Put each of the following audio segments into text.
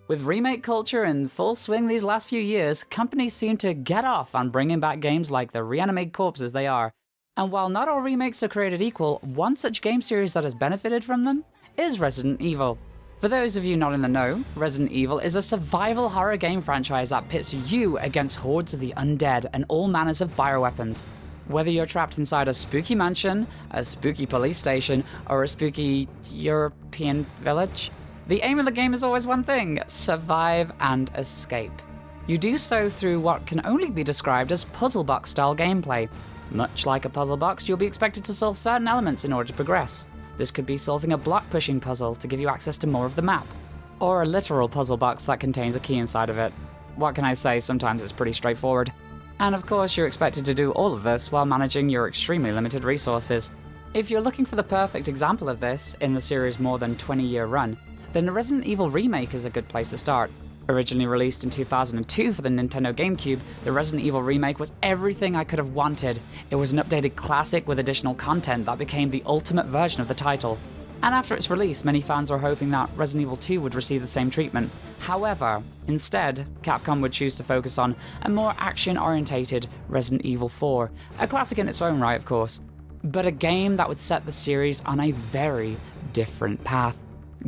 With remake culture in full swing these last few years, companies seem to get off on bringing back games like the reanimated corpses they are. And while not all remakes are created equal, one such game series that has benefited from them is Resident Evil. For those of you not in the know, Resident Evil is a survival horror game franchise that pits you against hordes of the undead and all manners of bioweapons. Whether you're trapped inside a spooky mansion, a spooky police station, or a spooky European village, the aim of the game is always one thing: survive and escape. You do so through what can only be described as puzzle box style gameplay. Much like a puzzle box, you'll be expected to solve certain elements in order to progress. This could be solving a block pushing puzzle to give you access to more of the map, or a literal puzzle box that contains a key inside of it. What can I say, sometimes it's pretty straightforward. And of course, you're expected to do all of this while managing your extremely limited resources. If you're looking for the perfect example of this in the series' more than 20-year run, then the Resident Evil Remake is a good place to start. Originally released in 2002 for the Nintendo GameCube, the Resident Evil Remake was everything I could have wanted. It was an updated classic with additional content that became the ultimate version of the title. And after its release, many fans were hoping that Resident Evil 2 would receive the same treatment. However, instead, Capcom would choose to focus on a more action-orientated Resident Evil 4, a classic in its own right, of course, but a game that would set the series on a very different path.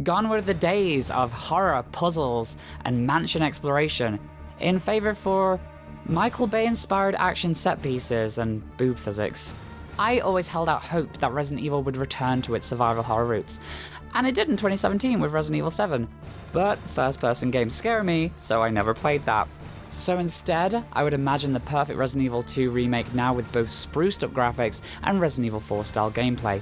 Gone were the days of horror, puzzles, and mansion exploration, in favor for Michael Bay-inspired action set pieces and boob physics. I always held out hope that Resident Evil would return to its survival horror roots, and it did in 2017 with Resident Evil 7. But first-person games scare me, so I never played that. So instead, I would imagine the perfect Resident Evil 2 remake now with both spruced-up graphics and Resident Evil 4-style gameplay.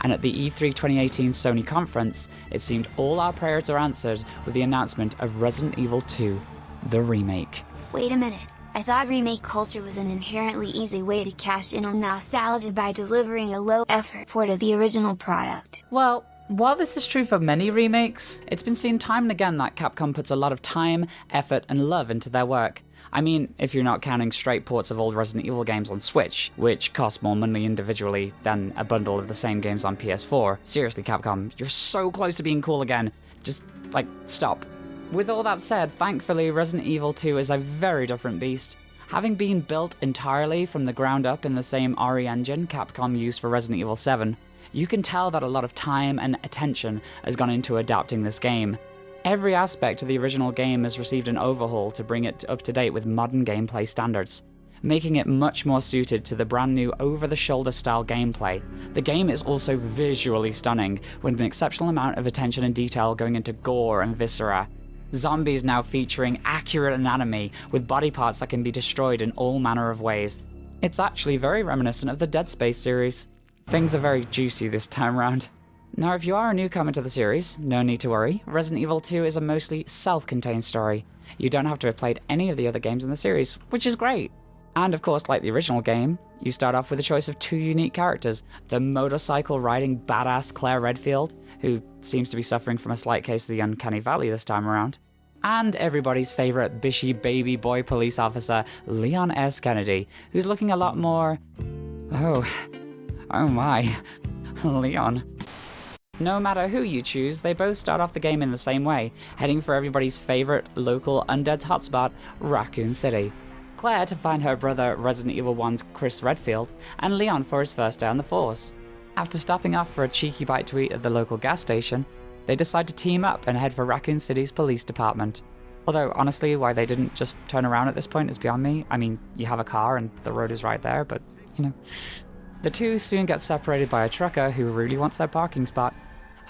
And at the E3 2018 Sony conference, it seemed all our prayers are answered with the announcement of Resident Evil 2, the remake. Wait a minute, I thought remake culture was an inherently easy way to cash in on nostalgia by delivering a low-effort port of the original product. Well, while this is true for many remakes, it's been seen time and again that Capcom puts a lot of time, effort, and love into their work. I mean, if you're not counting straight ports of old Resident Evil games on Switch, which cost more money individually than a bundle of the same games on PS4. Seriously, Capcom, you're so close to being cool again. Just, stop. With all that said, thankfully, Resident Evil 2 is a very different beast. Having been built entirely from the ground up in the same RE engine Capcom used for Resident Evil 7, you can tell that a lot of time and attention has gone into adapting this game. Every aspect of the original game has received an overhaul to bring it up to date with modern gameplay standards, making it much more suited to the brand new over-the-shoulder style gameplay. The game is also visually stunning, with an exceptional amount of attention and detail going into gore and viscera. Zombies now featuring accurate anatomy, with body parts that can be destroyed in all manner of ways. It's actually very reminiscent of the Dead Space series. Things are very juicy this time round. Now, if you are a newcomer to the series, no need to worry. Resident Evil 2 is a mostly self-contained story. You don't have to have played any of the other games in the series, which is great. And of course, like the original game, you start off with a choice of two unique characters: the motorcycle-riding badass Claire Redfield, who seems to be suffering from a slight case of the uncanny valley this time around, and everybody's favorite bishy baby boy police officer, Leon S. Kennedy, who's looking a lot more... Oh my, Leon. No matter who you choose, they both start off the game in the same way, heading for everybody's favorite local undead hotspot, Raccoon City. Claire to find her brother Resident Evil 1's Chris Redfield, and Leon for his first day on the force. After stopping off for a cheeky bite to eat at the local gas station, they decide to team up and head for Raccoon City's police department. Although, honestly, why they didn't just turn around at this point is beyond me. I mean, you have a car and the road is right there, but, you know. The two soon get separated by a trucker who really wants their parking spot.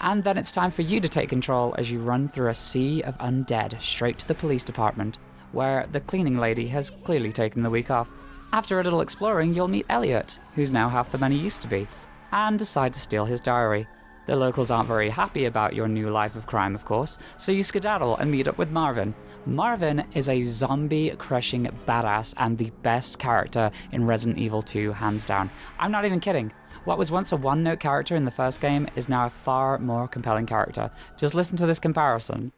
And then it's time for you to take control as you run through a sea of undead straight to the police department, where the cleaning lady has clearly taken the week off. After a little exploring, you'll meet Elliot, who's now half the man he used to be, and decide to steal his diary. The locals aren't very happy about your new life of crime, of course, so you skedaddle and meet up with Marvin. Marvin is a zombie-crushing badass and the best character in Resident Evil 2, hands down. I'm not even kidding. What was once a one-note character in the first game is now a far more compelling character. Just listen to this comparison.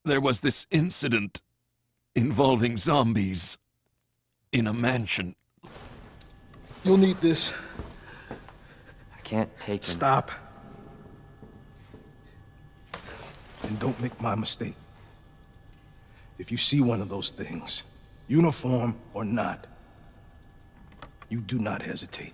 There was this incident involving zombies in a mansion. You'll need this. I can't take him. Stop. And don't make my mistake. If you see one of those things, uniform or not, you do not hesitate.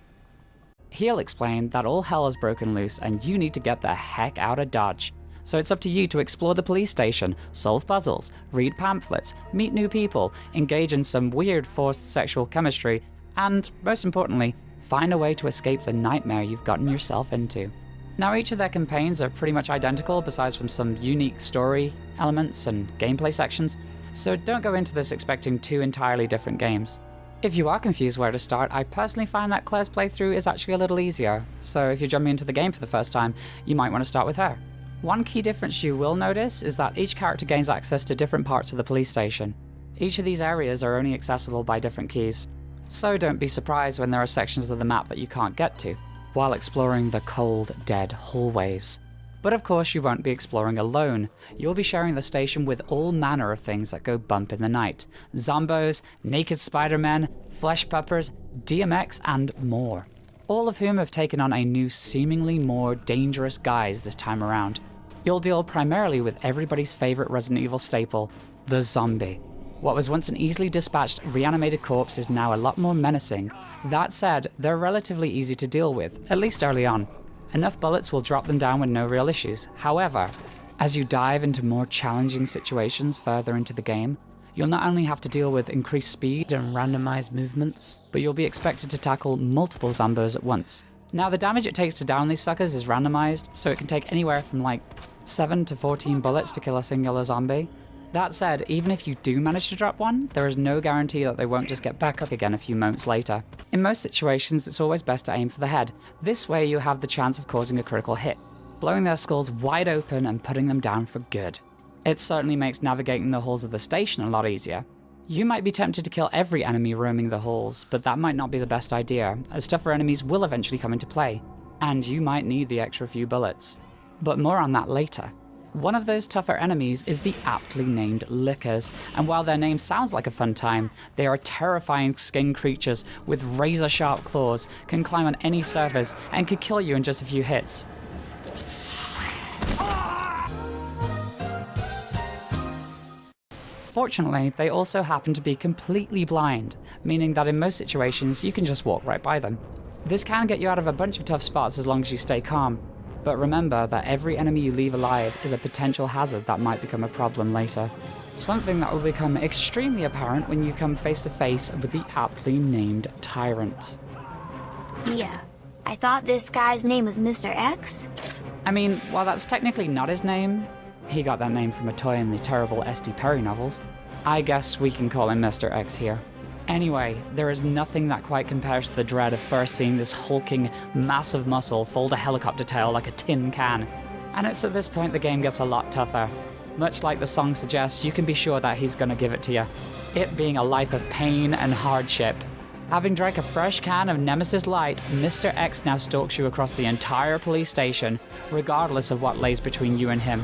He'll explain that all hell has broken loose and you need to get the heck out of Dodge. So it's up to you to explore the police station, solve puzzles, read pamphlets, meet new people, engage in some weird forced sexual chemistry, and, most importantly, find a way to escape the nightmare you've gotten yourself into. Now, each of their campaigns are pretty much identical, besides from some unique story elements and gameplay sections, so don't go into this expecting two entirely different games. If you are confused where to start, I personally find that Claire's playthrough is actually a little easier, so if you're jumping into the game for the first time, you might want to start with her. One key difference you will notice is that each character gains access to different parts of the police station. Each of these areas are only accessible by different keys, so don't be surprised when there are sections of the map that you can't get to, while exploring the cold, dead hallways. But of course you won't be exploring alone. You'll be sharing the station with all manner of things that go bump in the night. Zombos, naked Spider-Men, flesh peppers, DMX, and more. All of whom have taken on a new, seemingly more dangerous guise this time around. You'll deal primarily with everybody's favorite Resident Evil staple, the zombie. What was once an easily dispatched, reanimated corpse is now a lot more menacing. That said, they're relatively easy to deal with, at least early on. Enough bullets will drop them down with no real issues. However, as you dive into more challenging situations further into the game, you'll not only have to deal with increased speed and randomized movements, but you'll be expected to tackle multiple zombos at once. Now, the damage it takes to down these suckers is randomized, so it can take anywhere from like 7 to 14 bullets to kill a singular zombie. That said, even if you do manage to drop one, there is no guarantee that they won't just get back up again a few moments later. In most situations, it's always best to aim for the head. This way you have the chance of causing a critical hit, blowing their skulls wide open and putting them down for good. It certainly makes navigating the halls of the station a lot easier. You might be tempted to kill every enemy roaming the halls, but that might not be the best idea, as tougher enemies will eventually come into play, and you might need the extra few bullets. But more on that later. One of those tougher enemies is the aptly named Lickers, and while their name sounds like a fun time, they are terrifying skin creatures with razor-sharp claws, can climb on any surface, and could kill you in just a few hits. Fortunately, they also happen to be completely blind, meaning that in most situations you can just walk right by them. This can get you out of a bunch of tough spots as long as you stay calm. But remember that every enemy you leave alive is a potential hazard that might become a problem later. Something that will become extremely apparent when you come face to face with the aptly named Tyrant. Yeah, I thought this guy's name was Mr. X? I mean, while that's technically not his name, he got that name from a toy in the terrible S.D. Perry novels, I guess we can call him Mr. X here. Anyway, there is nothing that quite compares to the dread of first seeing this hulking, massive muscle fold a helicopter tail like a tin can. And it's at this point the game gets a lot tougher. Much like the song suggests, you can be sure that he's gonna give it to you. It being a life of pain and hardship. Having drank a fresh can of Nemesis Light, Mr. X now stalks you across the entire police station, regardless of what lays between you and him.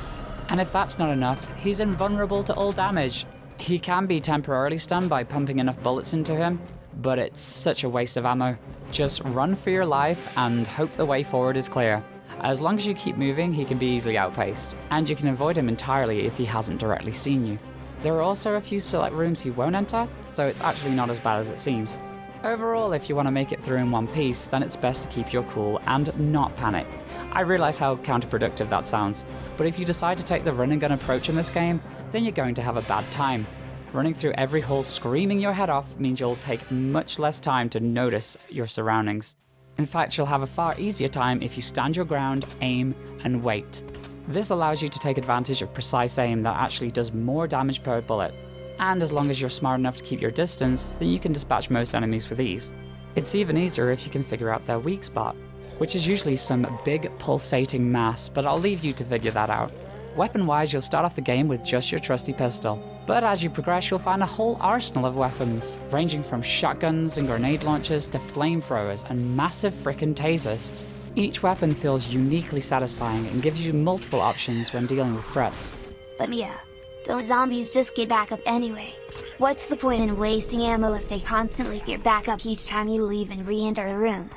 And if that's not enough, he's invulnerable to all damage. He can be temporarily stunned by pumping enough bullets into him, but it's such a waste of ammo. Just run for your life and hope the way forward is clear. As long as you keep moving, he can be easily outpaced, and you can avoid him entirely if he hasn't directly seen you. There are also a few select rooms he won't enter, so it's actually not as bad as it seems. Overall, if you want to make it through in one piece, then it's best to keep your cool and not panic. I realize how counterproductive that sounds, but if you decide to take the run and gun approach in this game, then you're going to have a bad time. Running through every hall screaming your head off means you'll take much less time to notice your surroundings. In fact, you'll have a far easier time if you stand your ground, aim, and wait. This allows you to take advantage of precise aim that actually does more damage per bullet. And as long as you're smart enough to keep your distance, then you can dispatch most enemies with ease. It's even easier if you can figure out their weak spot, which is usually some big pulsating mass, but I'll leave you to figure that out. Weapon-wise, you'll start off the game with just your trusty pistol, but as you progress you'll find a whole arsenal of weapons, ranging from shotguns and grenade launchers to flamethrowers and massive frickin' tasers. Each weapon feels uniquely satisfying and gives you multiple options when dealing with threats. But Mia, Don't zombies just get back up anyway? What's the point in wasting ammo if they constantly get back up each time you leave and re-enter a room?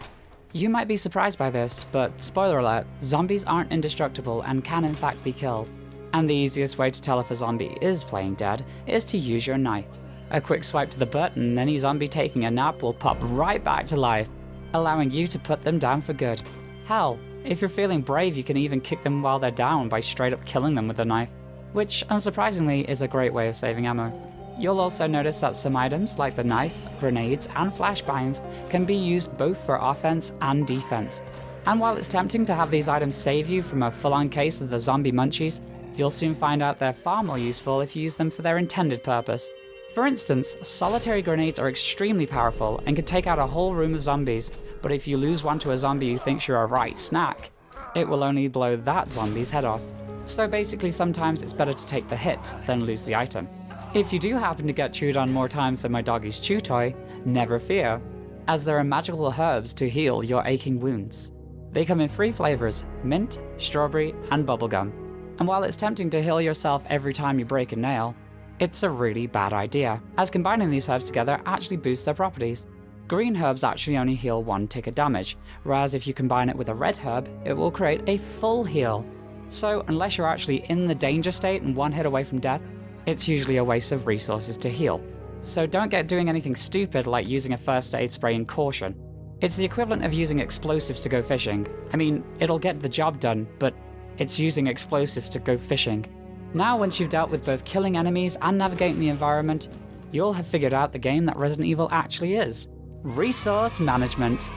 You might be surprised by this, but spoiler alert, zombies aren't indestructible and can in fact be killed. And the easiest way to tell if a zombie is playing dead is to use your knife. A quick swipe to the button and any zombie taking a nap will pop right back to life, allowing you to put them down for good. Hell, if you're feeling brave, you can even kick them while they're down by straight up killing them with a knife, which unsurprisingly is a great way of saving ammo. You'll also notice that some items like the knife, grenades, and flashbangs can be used both for offense and defense. And while it's tempting to have these items save you from a full-on case of the zombie munchies, you'll soon find out they're far more useful if you use them for their intended purpose. For instance, solitary grenades are extremely powerful and can take out a whole room of zombies, but if you lose one to a zombie who thinks you're a right snack, it will only blow that zombie's head off. So basically sometimes it's better to take the hit than lose the item. If you do happen to get chewed on more times than my doggy's chew toy, never fear, as there are magical herbs to heal your aching wounds. They come in 3 flavors: mint, strawberry, and bubblegum. And while it's tempting to heal yourself every time you break a nail, it's a really bad idea, as combining these herbs together actually boosts their properties. Green herbs actually only heal 1 tick of damage, whereas if you combine it with a red herb, it will create a full heal. So unless you're actually in the danger state and 1 hit away from death, it's usually a waste of resources to heal. So don't get doing anything stupid like using a first aid spray in caution. It's the equivalent of using explosives to go fishing. I mean, it'll get the job done, but it's using explosives to go fishing. Now, once you've dealt with both killing enemies and navigating the environment, you'll have figured out the game that Resident Evil actually is. Resource management.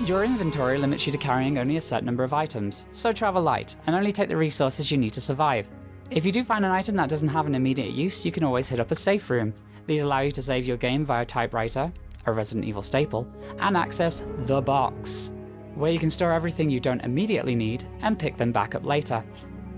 Your inventory limits you to carrying only a set number of items, so travel light and only take the resources you need to survive. If you do find an item that doesn't have an immediate use, you can always hit up a safe room. These allow you to save your game via typewriter, a Resident Evil staple, and access the box, where you can store everything you don't immediately need and pick them back up later.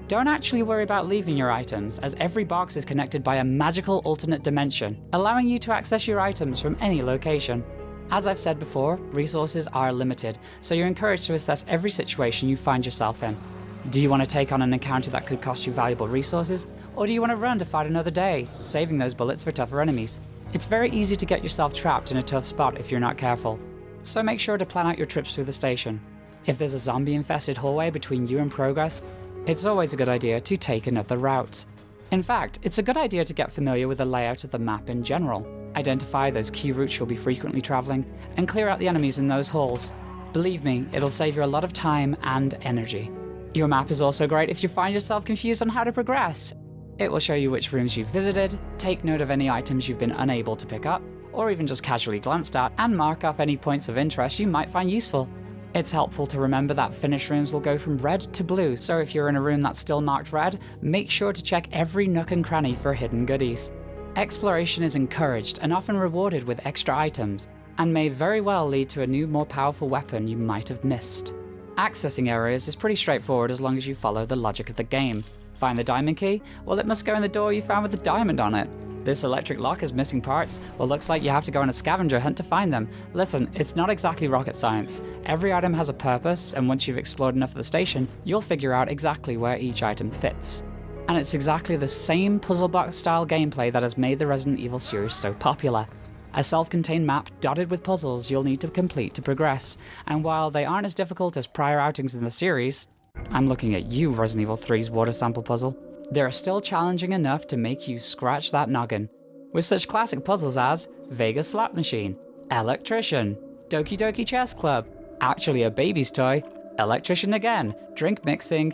Don't actually worry about leaving your items, as every box is connected by a magical alternate dimension, allowing you to access your items from any location. As I've said before, resources are limited, so you're encouraged to assess every situation you find yourself in. Do you want to take on an encounter that could cost you valuable resources, or do you want to run to fight another day, saving those bullets for tougher enemies? It's very easy to get yourself trapped in a tough spot if you're not careful, so make sure to plan out your trips through the station. If there's a zombie-infested hallway between you and progress, it's always a good idea to take another route. In fact, it's a good idea to get familiar with the layout of the map in general. Identify those key routes you'll be frequently traveling, and clear out the enemies in those halls. Believe me, it'll save you a lot of time and energy. Your map is also great if you find yourself confused on how to progress. It will show you which rooms you've visited, take note of any items you've been unable to pick up, or even just casually glanced at, and mark off any points of interest you might find useful. It's helpful to remember that finished rooms will go from red to blue, so if you're in a room that's still marked red, make sure to check every nook and cranny for hidden goodies. Exploration is encouraged and often rewarded with extra items, and may very well lead to a new, more powerful weapon you might have missed. Accessing areas is pretty straightforward as long as you follow the logic of the game. Find the diamond key? Well, it must go in the door you found with the diamond on it. This electric lock is missing parts? Well, looks like you have to go on a scavenger hunt to find them. Listen, it's not exactly rocket science. Every item has a purpose, and once you've explored enough of the station, you'll figure out exactly where each item fits. And it's exactly the same puzzle box style gameplay that has made the Resident Evil series so popular. A self-contained map dotted with puzzles you'll need to complete to progress, and while they aren't as difficult as prior outings in the series, I'm looking at you, Resident Evil 3's water sample puzzle, they're still challenging enough to make you scratch that noggin. With such classic puzzles as Vega's Slot Machine, Electrician, Doki Doki Chess Club, Actually a Baby's Toy, Electrician Again, Drink Mixing,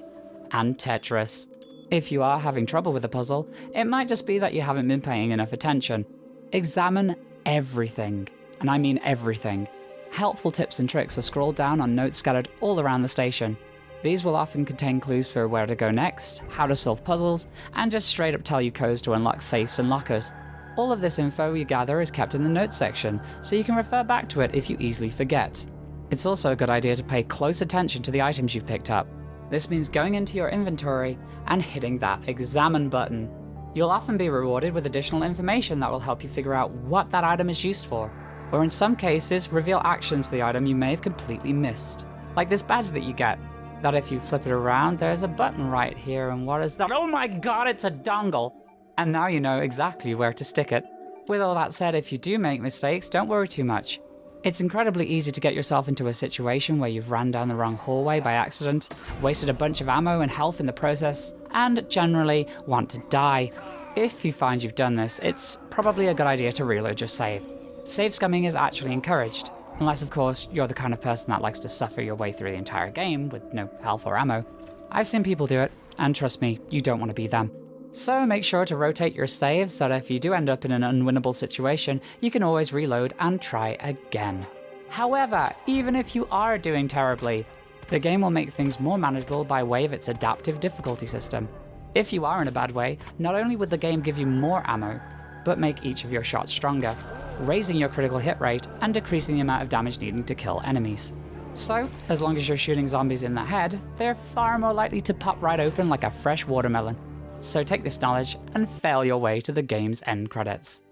and Tetris. If you are having trouble with a puzzle, it might just be that you haven't been paying enough attention. Examine everything, and I mean everything. Helpful tips and tricks are scrolled down on notes scattered all around the station. These will often contain clues for where to go next, how to solve puzzles, and just straight up tell you codes to unlock safes and lockers. All of this info you gather is kept in the notes section, so you can refer back to it if you easily forget. It's also a good idea to pay close attention to the items you've picked up. This means going into your inventory and hitting that examine button. You'll often be rewarded with additional information that will help you figure out what that item is used for, or in some cases reveal actions for the item you may have completely missed. Like this badge that you get, that if you flip it around, there's a button right here, and what is that? Oh my god, it's a dongle! And now you know exactly where to stick it. With all that said, if you do make mistakes, don't worry too much. It's incredibly easy to get yourself into a situation where you've ran down the wrong hallway by accident, wasted a bunch of ammo and health in the process, and generally want to die. If you find you've done this, it's probably a good idea to reload your save. Save scumming is actually encouraged, unless of course you're the kind of person that likes to suffer your way through the entire game with no health or ammo. I've seen people do it, and trust me, you don't want to be them. So make sure to rotate your saves so that if you do end up in an unwinnable situation, you can always reload and try again. However, even if you are doing terribly, the game will make things more manageable by way of its adaptive difficulty system. If you are in a bad way, not only would the game give you more ammo, but make each of your shots stronger, raising your critical hit rate and decreasing the amount of damage needing to kill enemies. So, as long as you're shooting zombies in the head, they're far more likely to pop right open like a fresh watermelon. So take this knowledge and fail your way to the game's end credits.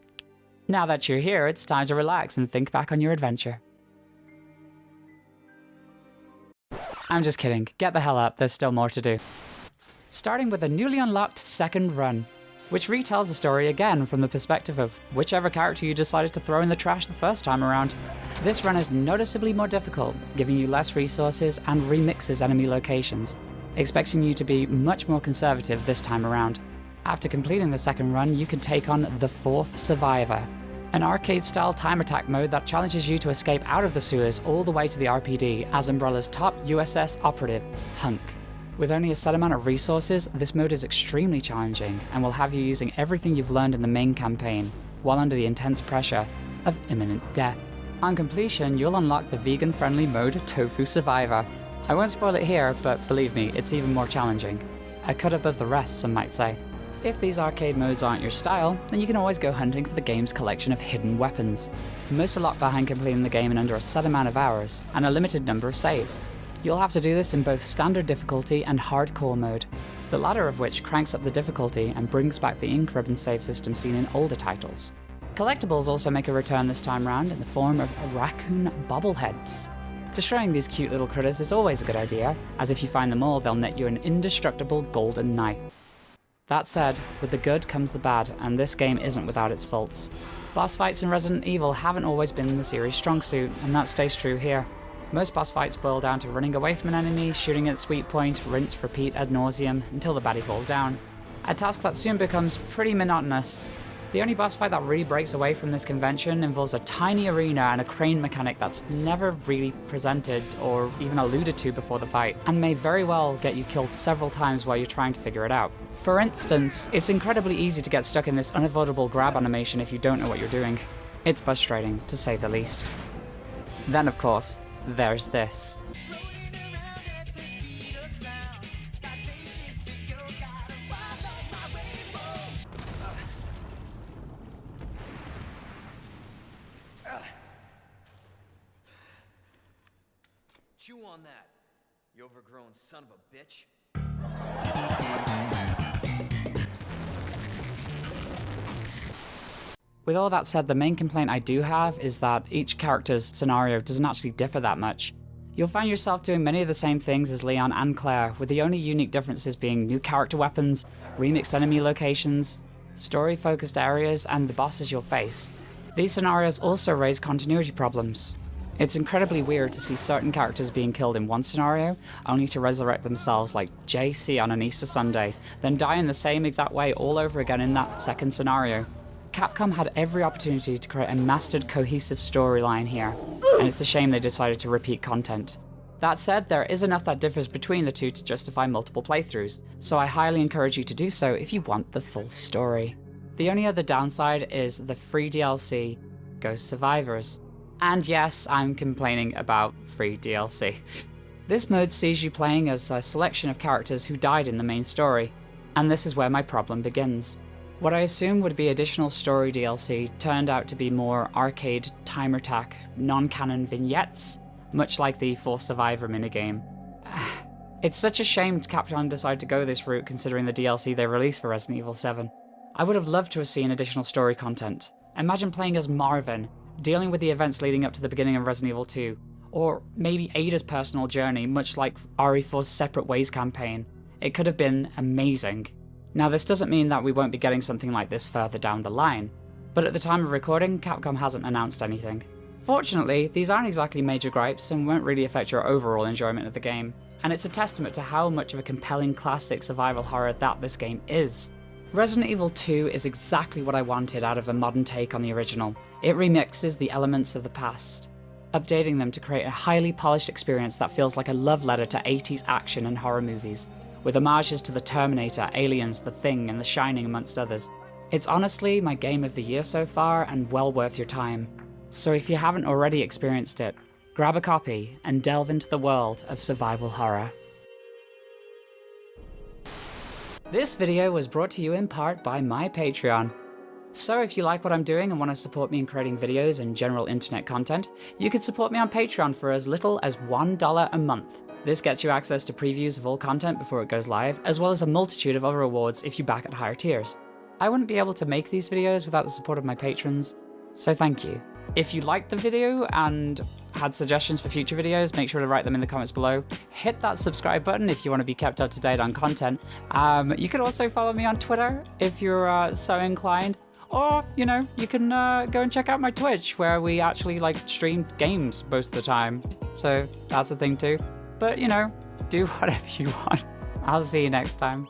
Now that you're here, it's time to relax and think back on your adventure. I'm just kidding, get the hell up, there's still more to do. Starting with a newly unlocked second run, which retells the story again from the perspective of whichever character you decided to throw in the trash the first time around. This run is noticeably more difficult, giving you less resources and remixes enemy locations, expecting you to be much more conservative this time around. After completing the second run, you can take on the Fourth Survivor, an arcade-style time attack mode that challenges you to escape out of the sewers all the way to the RPD as Umbrella's top USS operative, Hunk. With only a set amount of resources, this mode is extremely challenging and will have you using everything you've learned in the main campaign, while under the intense pressure of imminent death. On completion, you'll unlock the vegan-friendly mode Tofu Survivor. I won't spoil it here, but believe me, it's even more challenging. A cut above the rest, some might say. If these arcade modes aren't your style, then you can always go hunting for the game's collection of hidden weapons. Most are locked behind completing the game in under a set amount of hours, and a limited number of saves. You'll have to do this in both standard difficulty and hardcore mode, the latter of which cranks up the difficulty and brings back the ink ribbon save system seen in older titles. Collectibles also make a return this time round in the form of raccoon bobbleheads. Destroying these cute little critters is always a good idea, as if you find them all, they'll net you an indestructible golden knife. That said, with the good comes the bad, and this game isn't without its faults. Boss fights in Resident Evil haven't always been the series' strong suit, and that stays true here. Most boss fights boil down to running away from an enemy, shooting at its weak point, rinse, repeat ad nauseum, until the baddie falls down. A task that soon becomes pretty monotonous. The only boss fight that really breaks away from this convention involves a tiny arena and a crane mechanic that's never really presented or even alluded to before the fight, and may very well get you killed several times while you're trying to figure it out. For instance, it's incredibly easy to get stuck in this unavoidable grab animation if you don't know what you're doing. It's frustrating, to say the least. Then of course, there's this. Chew on that, you overgrown son of a bitch. With all that said, the main complaint I do have is that each character's scenario doesn't actually differ that much. You'll find yourself doing many of the same things as Leon and Claire, with the only unique differences being new character weapons, remixed enemy locations, story-focused areas, and the bosses you'll face. These scenarios also raise continuity problems. It's incredibly weird to see certain characters being killed in one scenario, only to resurrect themselves like JC on an Easter Sunday, then die in the same exact way all over again in that second scenario. Capcom had every opportunity to create a mastered, cohesive storyline here, and it's a shame they decided to repeat content. That said, there is enough that differs between the two to justify multiple playthroughs, so I highly encourage you to do so if you want the full story. The only other downside is the free DLC, Ghost Survivors. And yes, I'm complaining about free DLC. This mode sees you playing as a selection of characters who died in the main story, and this is where my problem begins. What I assumed would be additional story DLC turned out to be more arcade, timer attack, non-canon vignettes, much like the Fourth Survivor minigame. It's such a shame Capcom decided to go this route considering the DLC they released for Resident Evil 7. I would have loved to have seen additional story content. Imagine playing as Marvin, dealing with the events leading up to the beginning of Resident Evil 2, or maybe Ada's personal journey, much like RE4's Separate Ways campaign. It could have been amazing. Now this doesn't mean that we won't be getting something like this further down the line, but at the time of recording, Capcom hasn't announced anything. Fortunately, these aren't exactly major gripes and won't really affect your overall enjoyment of the game, and it's a testament to how much of a compelling classic survival horror that this game is. Resident Evil 2 is exactly what I wanted out of a modern take on the original. It remixes the elements of the past, updating them to create a highly polished experience that feels like a love letter to 80s action and horror movies, with homages to The Terminator, Aliens, The Thing, and The Shining amongst others. It's honestly my game of the year so far and well worth your time. So if you haven't already experienced it, grab a copy and delve into the world of survival horror. This video was brought to you in part by my Patreon. So if you like what I'm doing and want to support me in creating videos and general internet content, you can support me on Patreon for as little as $1 a month. This gets you access to previews of all content before it goes live, as well as a multitude of other rewards if you back at higher tiers. I wouldn't be able to make these videos without the support of my patrons, so thank you. If you liked the video and had suggestions for future videos, make sure to write them in the comments below. Hit that subscribe button if you want to be kept up to date on content. You could also follow me on Twitter if you're so inclined. Or, you know, you can go and check out my Twitch where we actually stream games most of the time. So that's a thing too. But, you know, do whatever you want. I'll see you next time.